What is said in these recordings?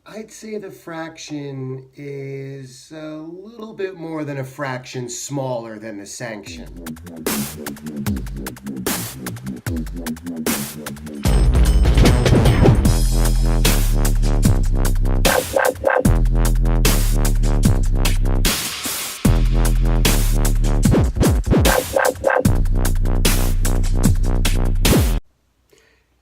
I'd say the fraction is a little bit more than a fraction smaller than the sanction.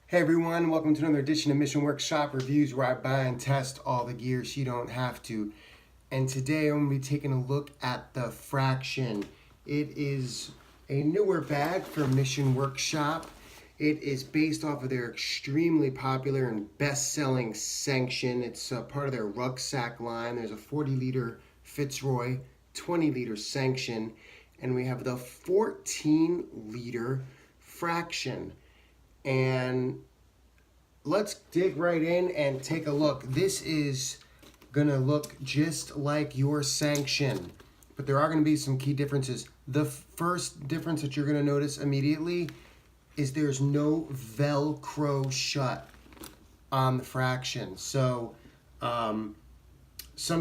Hey everyone, welcome to another edition of Mission Workshop Reviews, where I buy and test all the gear so you don't have to. And today I'm going to be taking a look at the Fraction. It is a newer bag from Mission Workshop. It is based off of their extremely popular and best-selling Sanction. It's part of their rucksack line. There's a 40-liter Fitzroy, 20-liter Sanction, and we have the 14-liter Fraction. And let's dig right in and take a look. This is gonna look just like your Sanction, but there are gonna be some key differences. The first difference that you're gonna notice immediately is there's no Velcro shut on the Fraction. So some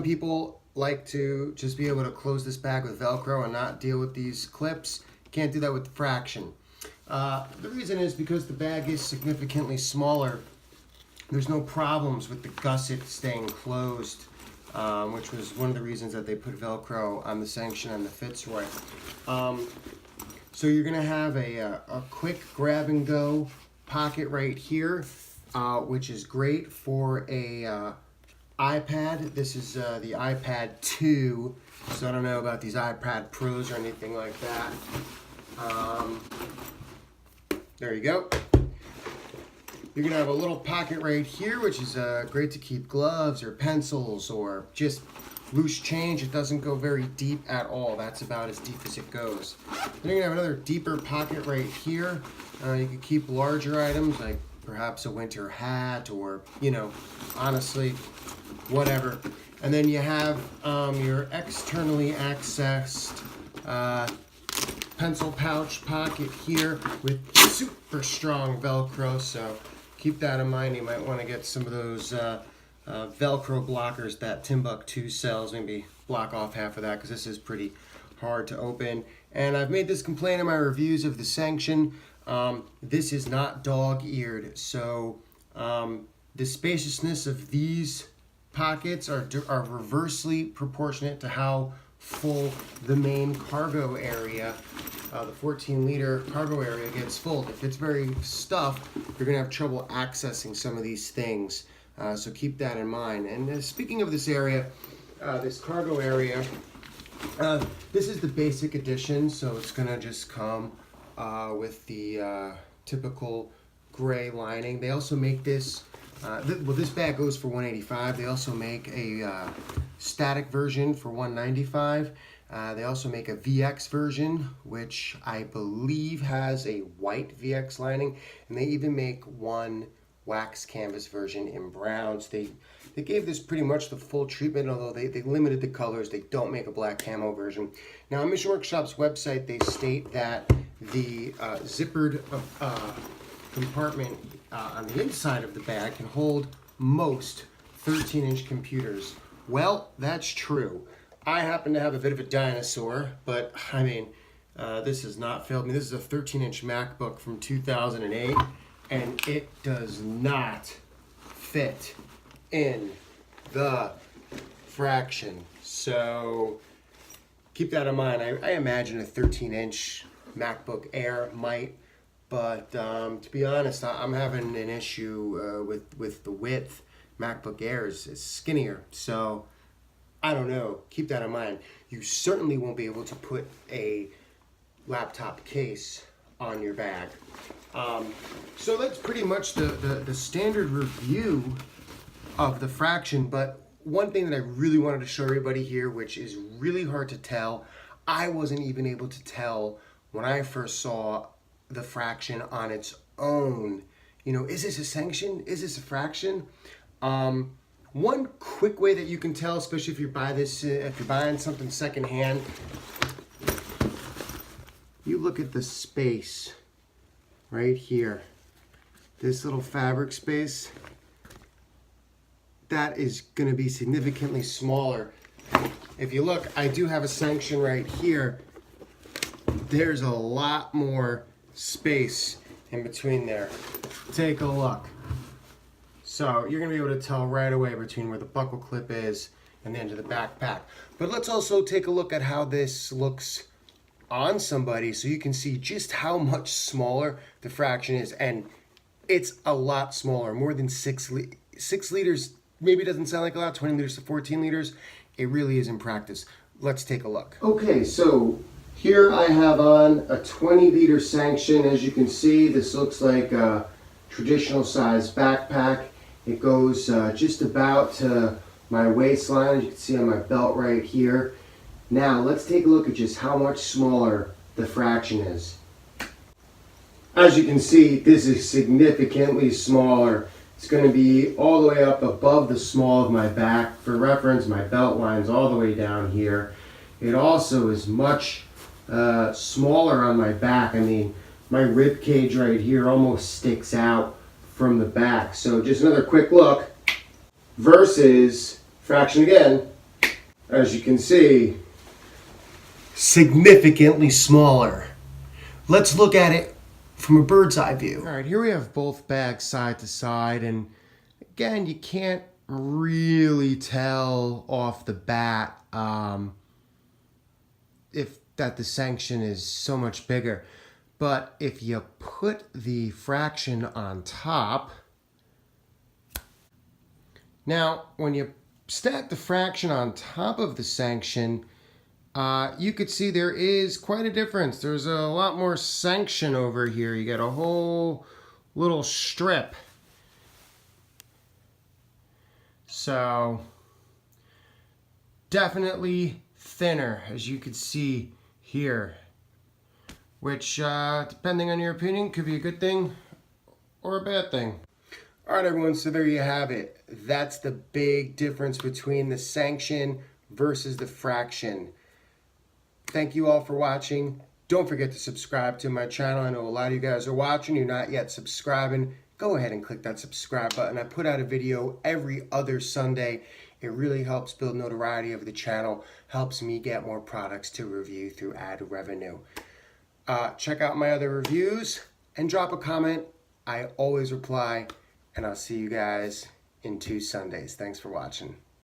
people like to just be able to close this bag with Velcro and not deal with these clips. Can't do that with the Fraction. The reason is because the bag is significantly smaller. There's no problems with the gusset staying closed, which was one of the reasons that they put Velcro on the Sanction and the Fitzroy. So you're going to have a quick grab and go pocket right here, which is great for a iPad. This is the iPad 2, so I don't know about these iPad Pros or anything like that. There you go. You're going to have a little pocket right here, which is great to keep gloves or pencils or just loose change. It doesn't go very deep at all. That's about as deep as it goes. Then you're going to have another deeper pocket right here. You can keep larger items like perhaps a winter hat or, honestly, whatever. And then you have your externally accessed pencil pouch pocket here with super strong Velcro, so keep that in mind. You might want to get some of those Velcro blockers that Timbuk2 sells. Maybe block off half of that because this is pretty hard to open. And I've made this complaint in my reviews of the Sanction. This is not dog-eared, so the spaciousness of these pockets are reversely proportionate to how full the main cargo area, the 14-liter cargo area, gets full. If it's very stuffed, you're going to have trouble accessing some of these things. So keep that in mind. And speaking of this area, this cargo area, this is the basic edition, so it's going to just come with the typical gray lining. They also make this, this bag goes for $185. They also make a static version for $195. They also make a VX version, which I believe has a white VX lining, and they even make one wax canvas version in browns. They gave this pretty much the full treatment, although they limited the colors. They don't make a black camo version. Now, on Mission Workshop's website, they state that the zippered compartment on the inside of the bag can hold most 13-inch computers. Well, that's true. I happen to have a bit of a dinosaur, but I mean, this has not failed me. This is a 13-inch MacBook from 2008, and it does not fit in the Fraction. So keep that in mind. I imagine a 13-inch MacBook Air might, but to be honest, I'm having an issue with the width. MacBook Air is skinnier, so I don't know. Keep that in mind. You certainly won't be able to put a laptop case on your bag. So that's pretty much the standard review of the Fraction, but one thing that I really wanted to show everybody here, which is really hard to tell, I wasn't even able to tell when I first saw the Fraction on its own. Is this a Sanction? Is this a Fraction? One quick way that you can tell, especially if you buy this, if you're buying something secondhand, you look at the space right here. This little fabric space. that is going to be significantly smaller. If you look, I do have a Sanction right here. There's a lot more space in between there. Take a look. So you're going to be able to tell right away between where the buckle clip is and the end of the backpack. But let's also take a look at how this looks on somebody so you can see just how much smaller the fraction is. And it's a lot smaller, more than 6 liters. Maybe doesn't sound like a lot, 20 liters to 14 liters. It really is in practice. Let's take a look. Okay, so here I have on a 20-liter Sanction. As you can see, this looks like a traditional size backpack. It goes just about to my waistline, as you can see on my belt right here. Now, let's take a look at just how much smaller the fraction is. As you can see, this is significantly smaller. It's going to be all the way up above the small of my back. For reference, my belt line's all the way down here. It also is much smaller on my back. I mean, my rib cage right here almost sticks out from the back. So just another quick look versus fraction again. As you can see, significantly smaller. Let's look at it from a bird's eye view. All right, here we have both bags side to side, and again, you can't really tell off the bat if that the Sanction is so much bigger. But if you put the fraction on top, now when you stack the fraction on top of the Sanction, you could see there is quite a difference. There's a lot more Sanction over here. You get a whole little strip. So definitely thinner, as you can see here, which depending on your opinion could be a good thing or a bad thing. All right, everyone, so there you have it. That's the big difference between the Sanction versus the fraction. Thank you all for watching. Don't forget to subscribe to my channel. I know a lot of you guys are watching. You're not yet subscribing. Go ahead and click that subscribe button. I put out a video every other Sunday. It really helps build notoriety of the channel, helps me get more products to review through ad revenue. Check out my other reviews and drop a comment. I always reply, and I'll see you guys in 2 Sundays. Thanks for watching.